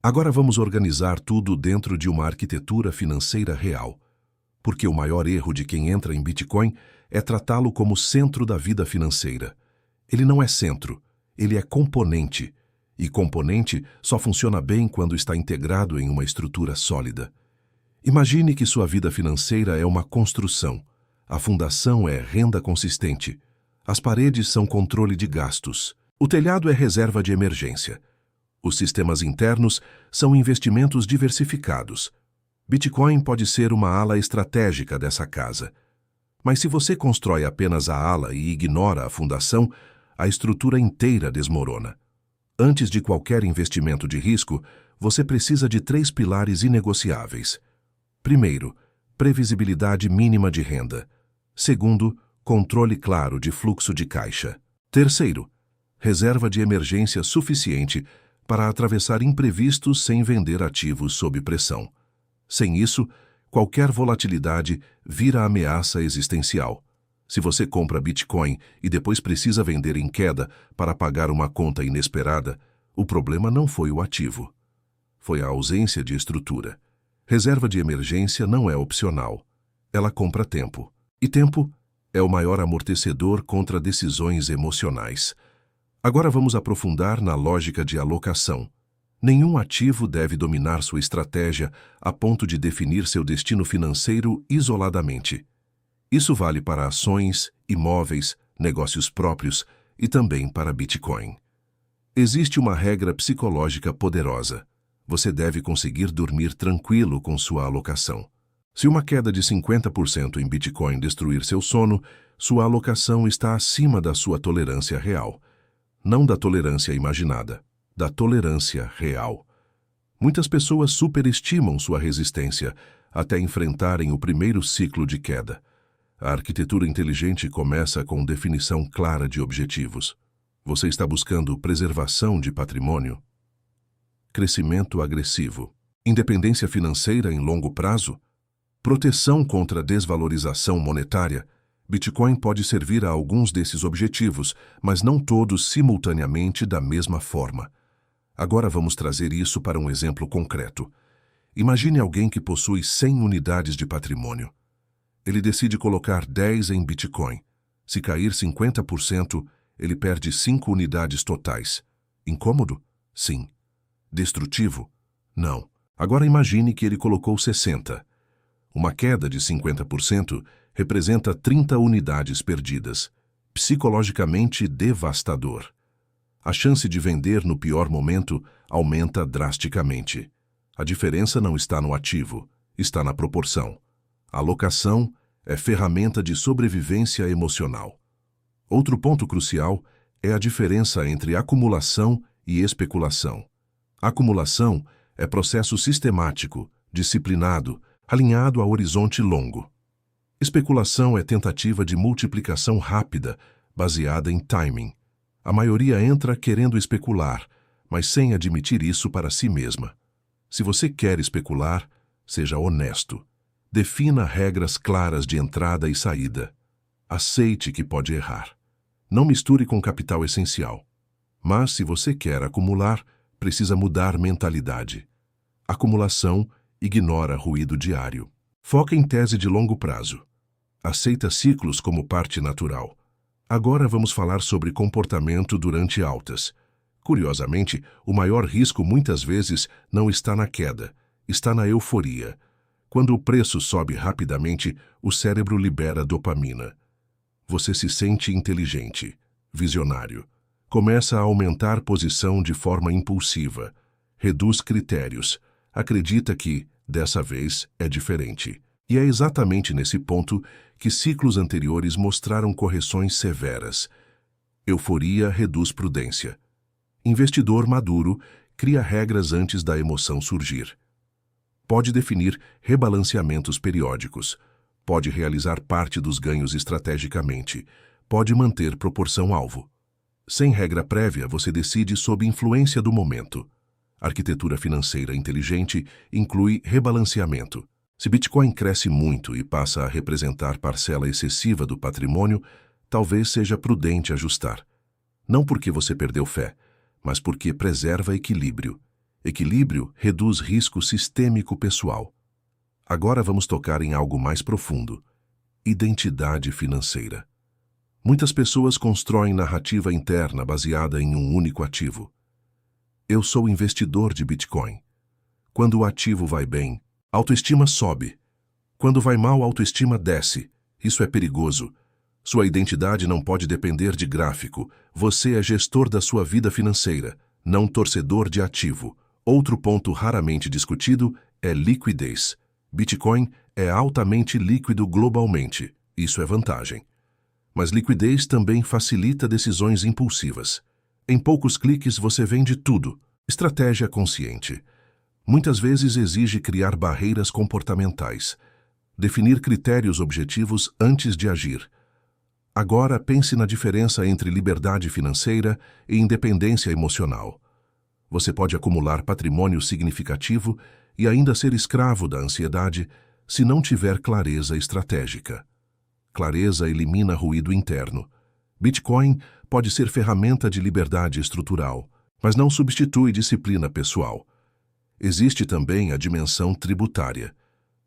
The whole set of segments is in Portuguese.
Agora vamos organizar tudo dentro de uma arquitetura financeira real, porque o maior erro de quem entra em Bitcoin é tratá-lo como centro da vida financeira. Ele não é centro, ele é componente, e componente só funciona bem quando está integrado em uma estrutura sólida. Imagine que sua vida financeira é uma construção. A fundação é renda consistente. As paredes são controle de gastos. O telhado é reserva de emergência. Os sistemas internos são investimentos diversificados. Bitcoin pode ser uma ala estratégica dessa casa. Mas se você constrói apenas a ala e ignora a fundação, a estrutura inteira desmorona. Antes de qualquer investimento de risco, você precisa de 3 pilares inegociáveis. Primeiro, previsibilidade mínima de renda. Segundo, controle claro de fluxo de caixa. Terceiro, reserva de emergência suficiente para atravessar imprevistos sem vender ativos sob pressão. Sem isso, qualquer volatilidade vira ameaça existencial. Se você compra Bitcoin e depois precisa vender em queda para pagar uma conta inesperada, o problema não foi o ativo. Foi a ausência de estrutura. Reserva de emergência não é opcional. Ela compra tempo. E tempo é o maior amortecedor contra decisões emocionais. Agora vamos aprofundar na lógica de alocação. Nenhum ativo deve dominar sua estratégia a ponto de definir seu destino financeiro isoladamente. Isso vale para ações, imóveis, negócios próprios e também para Bitcoin. Existe uma regra psicológica poderosa. Você deve conseguir dormir tranquilo com sua alocação. Se uma queda de 50% em Bitcoin destruir seu sono, sua alocação está acima da sua tolerância real. Não da tolerância imaginada, da tolerância real. Muitas pessoas superestimam sua resistência até enfrentarem o primeiro ciclo de queda. A arquitetura inteligente começa com definição clara de objetivos. Você está buscando preservação de patrimônio? Crescimento agressivo. Independência financeira em longo prazo? Proteção contra desvalorização monetária? Bitcoin pode servir a alguns desses objetivos, mas não todos simultaneamente da mesma forma. Agora vamos trazer isso para um exemplo concreto. Imagine alguém que possui 100 unidades de patrimônio. Ele decide colocar 10 em Bitcoin. Se cair 50%, ele perde 5 unidades totais. Incômodo? Sim. Destrutivo? Não. Agora imagine que ele colocou 60. Uma queda de 50% representa 30 unidades perdidas. Psicologicamente devastador. A chance de vender no pior momento aumenta drasticamente. A diferença não está no ativo, está na proporção. A alocação é ferramenta de sobrevivência emocional. Outro ponto crucial é a diferença entre acumulação e especulação. Acumulação é processo sistemático, disciplinado, alinhado a horizonte longo. Especulação é tentativa de multiplicação rápida, baseada em timing. A maioria entra querendo especular, mas sem admitir isso para si mesma. Se você quer especular, seja honesto. Defina regras claras de entrada e saída. Aceite que pode errar. Não misture com capital essencial. Mas, se você quer acumular, precisa mudar mentalidade. Acumulação ignora ruído diário. Foca em tese de longo prazo. Aceita ciclos como parte natural. Agora vamos falar sobre comportamento durante altas. Curiosamente, o maior risco muitas vezes não está na queda, está na euforia. Quando o preço sobe rapidamente, o cérebro libera dopamina. Você se sente inteligente, visionário. Começa a aumentar posição de forma impulsiva. Reduz critérios. Acredita que, dessa vez, é diferente. E é exatamente nesse ponto que ciclos anteriores mostraram correções severas. Euforia reduz prudência. Investidor maduro cria regras antes da emoção surgir. Pode definir rebalanceamentos periódicos. Pode realizar parte dos ganhos estrategicamente. Pode manter proporção-alvo. Sem regra prévia, você decide sob influência do momento. Arquitetura financeira inteligente inclui rebalanceamento. Se Bitcoin cresce muito e passa a representar parcela excessiva do patrimônio, talvez seja prudente ajustar. Não porque você perdeu fé, mas porque preserva equilíbrio. Equilíbrio reduz risco sistêmico pessoal. Agora vamos tocar em algo mais profundo: identidade financeira. Muitas pessoas constroem narrativa interna baseada em um único ativo. Eu sou investidor de Bitcoin. Quando o ativo vai bem, autoestima sobe. Quando vai mal, autoestima desce. Isso é perigoso. Sua identidade não pode depender de gráfico. Você é gestor da sua vida financeira, não torcedor de ativo. Outro ponto raramente discutido é liquidez. Bitcoin é altamente líquido globalmente. Isso é vantagem. Mas liquidez também facilita decisões impulsivas. Em poucos cliques você vende tudo. Estratégia consciente. Muitas vezes exige criar barreiras comportamentais. Definir critérios objetivos antes de agir. Agora pense na diferença entre liberdade financeira e independência emocional. Você pode acumular patrimônio significativo e ainda ser escravo da ansiedade se não tiver clareza estratégica. Clareza elimina ruído interno. Bitcoin pode ser ferramenta de liberdade estrutural, mas não substitui disciplina pessoal. Existe também a dimensão tributária.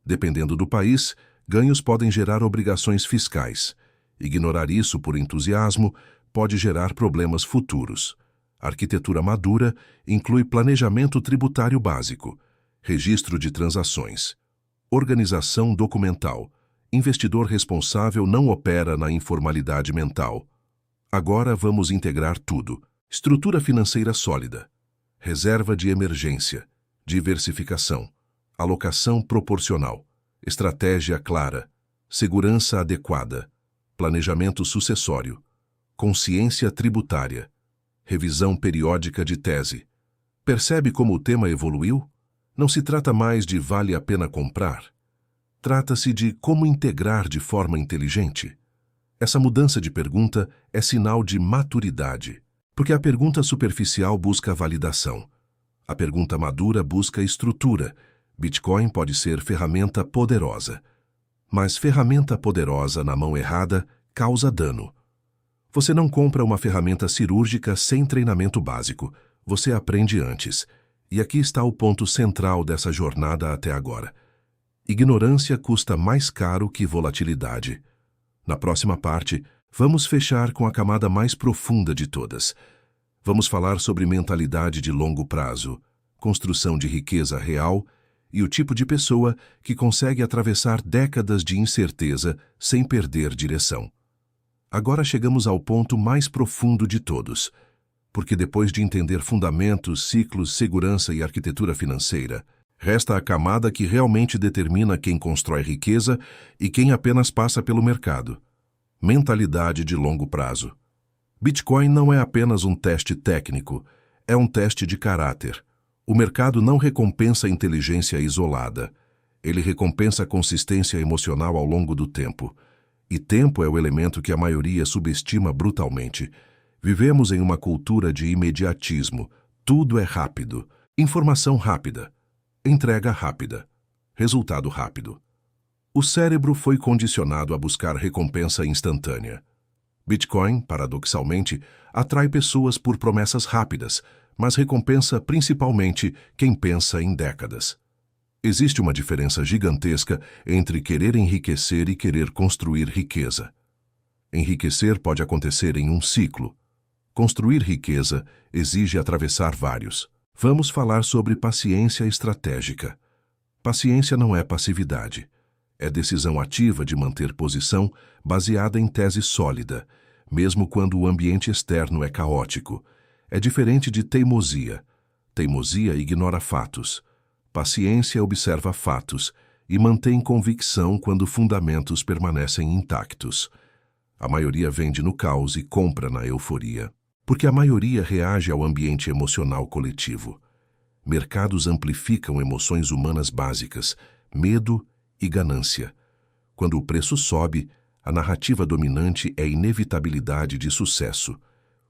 Dependendo do país, ganhos podem gerar obrigações fiscais. Ignorar isso por entusiasmo pode gerar problemas futuros. Arquitetura madura inclui planejamento tributário básico, registro de transações, organização documental. Investidor responsável não opera na informalidade mental. Agora vamos integrar tudo. Estrutura financeira sólida, reserva de emergência, diversificação, alocação proporcional, estratégia clara, segurança adequada, planejamento sucessório, consciência tributária, revisão periódica de tese. Percebe como o tema evoluiu? Não se trata mais de vale a pena comprar. Trata-se de como integrar de forma inteligente. Essa mudança de pergunta é sinal de maturidade, porque a pergunta superficial busca validação. A pergunta madura busca estrutura. Bitcoin pode ser ferramenta poderosa, mas ferramenta poderosa na mão errada causa dano. Você não compra uma ferramenta cirúrgica sem treinamento básico. Você aprende antes. E aqui está o ponto central dessa jornada até agora. Ignorância custa mais caro que volatilidade. Na próxima parte, vamos fechar com a camada mais profunda de todas. Vamos falar sobre mentalidade de longo prazo, construção de riqueza real e o tipo de pessoa que consegue atravessar décadas de incerteza sem perder direção. Agora chegamos ao ponto mais profundo de todos, porque depois de entender fundamentos, ciclos, segurança e arquitetura financeira, resta a camada que realmente determina quem constrói riqueza e quem apenas passa pelo mercado. Mentalidade de longo prazo. Bitcoin não é apenas um teste técnico, é um teste de caráter. O mercado não recompensa inteligência isolada. Ele recompensa consistência emocional ao longo do tempo. E tempo é o elemento que a maioria subestima brutalmente. Vivemos em uma cultura de imediatismo. Tudo é rápido. Informação rápida. Entrega rápida. Resultado rápido. O cérebro foi condicionado a buscar recompensa instantânea. Bitcoin, paradoxalmente, atrai pessoas por promessas rápidas, mas recompensa principalmente quem pensa em décadas. Existe uma diferença gigantesca entre querer enriquecer e querer construir riqueza. Enriquecer pode acontecer em um ciclo. Construir riqueza exige atravessar vários. Vamos falar sobre paciência estratégica. Paciência não é passividade. É decisão ativa de manter posição baseada em tese sólida, mesmo quando o ambiente externo é caótico. É diferente de teimosia. Teimosia ignora fatos. Paciência observa fatos e mantém convicção quando fundamentos permanecem intactos. A maioria vende no caos e compra na euforia, porque a maioria reage ao ambiente emocional coletivo. Mercados amplificam emoções humanas básicas, medo e ganância. Quando o preço sobe, a narrativa dominante é inevitabilidade de sucesso.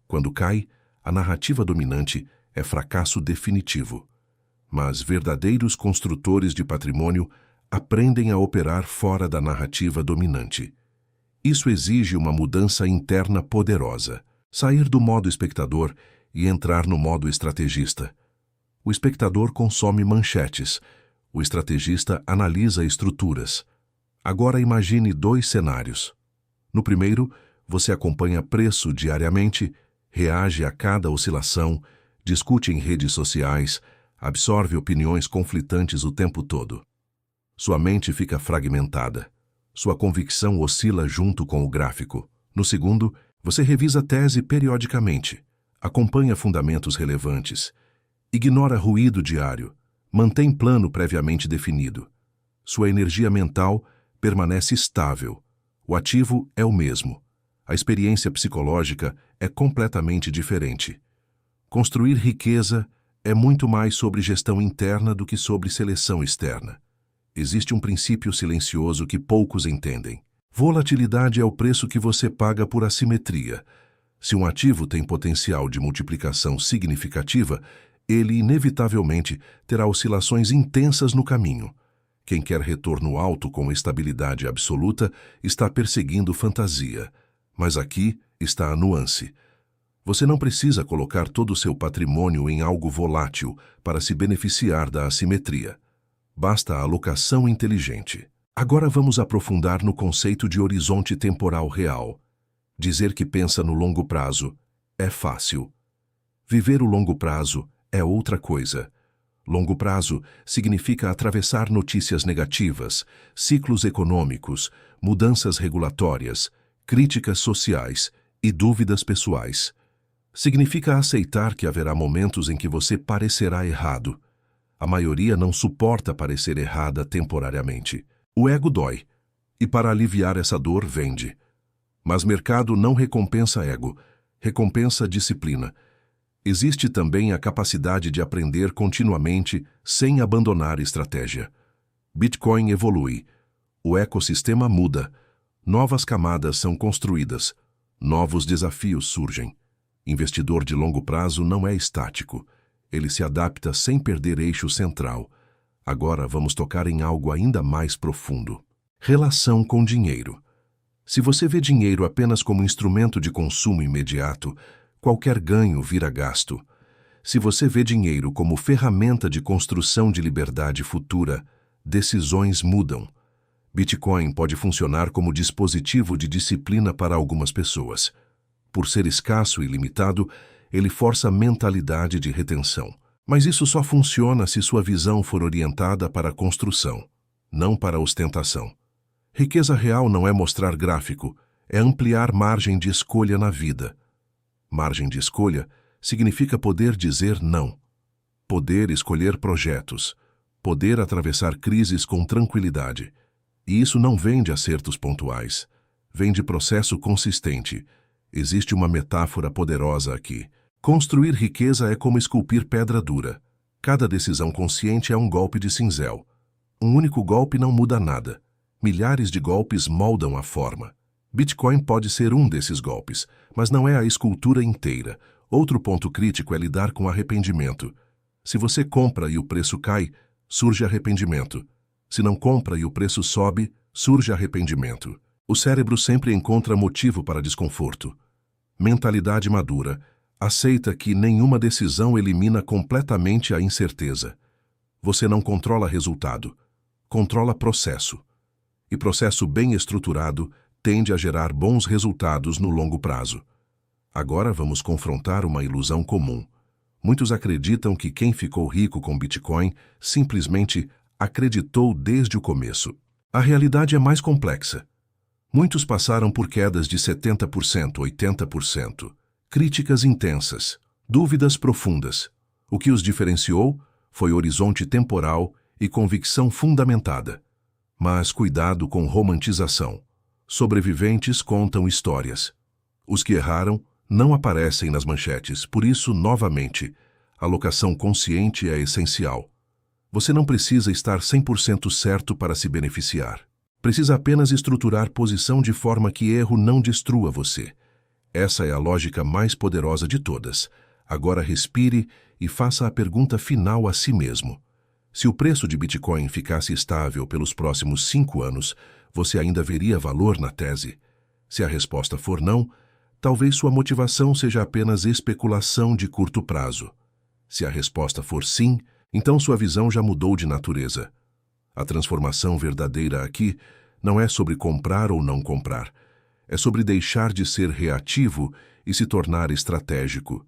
Quando cai, a narrativa dominante é fracasso definitivo. Mas verdadeiros construtores de patrimônio aprendem a operar fora da narrativa dominante. Isso exige uma mudança interna poderosa, sair do modo espectador e entrar no modo estrategista. O espectador consome manchetes. O estrategista analisa estruturas. Agora imagine 2 cenários. No primeiro, você acompanha preço diariamente, reage a cada oscilação, discute em redes sociais, absorve opiniões conflitantes o tempo todo. Sua mente fica fragmentada. Sua convicção oscila junto com o gráfico. No segundo, você revisa a tese periodicamente, acompanha fundamentos relevantes, ignora ruído diário, mantém plano previamente definido. Sua energia mental permanece estável. O ativo é o mesmo. A experiência psicológica é completamente diferente. Construir riqueza é muito mais sobre gestão interna do que sobre seleção externa. Existe um princípio silencioso que poucos entendem. Volatilidade é o preço que você paga por assimetria. Se um ativo tem potencial de multiplicação significativa, ele inevitavelmente terá oscilações intensas no caminho. Quem quer retorno alto com estabilidade absoluta está perseguindo fantasia. Mas aqui está a nuance. Você não precisa colocar todo o seu patrimônio em algo volátil para se beneficiar da assimetria. Basta a alocação inteligente. Agora vamos aprofundar no conceito de horizonte temporal real. Dizer que pensa no longo prazo é fácil. Viver o longo prazo é outra coisa. Longo prazo significa atravessar notícias negativas, ciclos econômicos, mudanças regulatórias, críticas sociais e dúvidas pessoais. Significa aceitar que haverá momentos em que você parecerá errado. A maioria não suporta parecer errada temporariamente. O ego dói, e para aliviar essa dor vende. Mas mercado não recompensa ego, recompensa disciplina. Existe também a capacidade de aprender continuamente sem abandonar estratégia. Bitcoin evolui, o ecossistema muda, novas camadas são construídas, novos desafios surgem. Investidor de longo prazo não é estático, ele se adapta sem perder eixo central. Agora vamos tocar em algo ainda mais profundo. Relação com dinheiro. Se você vê dinheiro apenas como instrumento de consumo imediato, qualquer ganho vira gasto. Se você vê dinheiro como ferramenta de construção de liberdade futura, decisões mudam. Bitcoin pode funcionar como dispositivo de disciplina para algumas pessoas. Por ser escasso e limitado, ele força a mentalidade de retenção. Mas isso só funciona se sua visão for orientada para a construção, não para a ostentação. Riqueza real não é mostrar gráfico, é ampliar margem de escolha na vida. Margem de escolha significa poder dizer não, poder escolher projetos, poder atravessar crises com tranquilidade. E isso não vem de acertos pontuais, vem de processo consistente. Existe uma metáfora poderosa aqui. Construir riqueza é como esculpir pedra dura. Cada decisão consciente é um golpe de cinzel. Um único golpe não muda nada. Milhares de golpes moldam a forma. Bitcoin pode ser um desses golpes, mas não é a escultura inteira. Outro ponto crítico é lidar com arrependimento. Se você compra e o preço cai, surge arrependimento. Se não compra e o preço sobe, surge arrependimento. O cérebro sempre encontra motivo para desconforto. Mentalidade madura aceita que nenhuma decisão elimina completamente a incerteza. Você não controla resultado, controla processo. E processo bem estruturado tende a gerar bons resultados no longo prazo. Agora vamos confrontar uma ilusão comum. Muitos acreditam que quem ficou rico com Bitcoin simplesmente acreditou desde o começo. A realidade é mais complexa. Muitos passaram por quedas de 70%, 80%, críticas intensas, dúvidas profundas. O que os diferenciou foi horizonte temporal e convicção fundamentada. Mas cuidado com romantização. Sobreviventes contam histórias. Os que erraram não aparecem nas manchetes, por isso, novamente, alocação consciente é essencial. Você não precisa estar 100% certo para se beneficiar. Precisa apenas estruturar posição de forma que erro não destrua você. Essa é a lógica mais poderosa de todas. Agora respire e faça a pergunta final a si mesmo. Se o preço de Bitcoin ficasse estável pelos próximos 5 anos, você ainda veria valor na tese? Se a resposta for não, talvez sua motivação seja apenas especulação de curto prazo. Se a resposta for sim, então sua visão já mudou de natureza. A transformação verdadeira aqui não é sobre comprar ou não comprar. É sobre deixar de ser reativo e se tornar estratégico.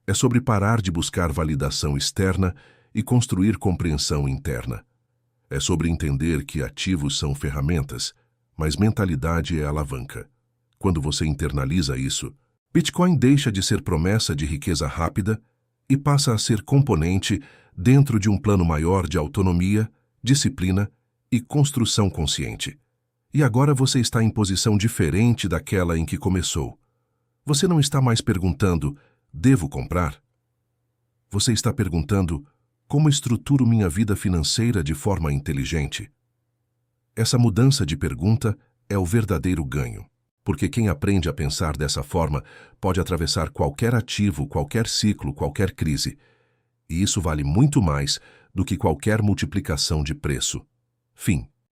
É sobre parar de buscar validação externa e construir compreensão interna. É sobre entender que ativos são ferramentas, mas mentalidade é alavanca. Quando você internaliza isso, Bitcoin deixa de ser promessa de riqueza rápida e passa a ser componente dentro de um plano maior de autonomia, disciplina e construção consciente. E agora você está em posição diferente daquela em que começou. Você não está mais perguntando, devo comprar? Você está perguntando, como estruturo minha vida financeira de forma inteligente? Essa mudança de pergunta é o verdadeiro ganho, porque quem aprende a pensar dessa forma pode atravessar qualquer ativo, qualquer ciclo, qualquer crise. E isso vale muito mais do que qualquer multiplicação de preço. Fim.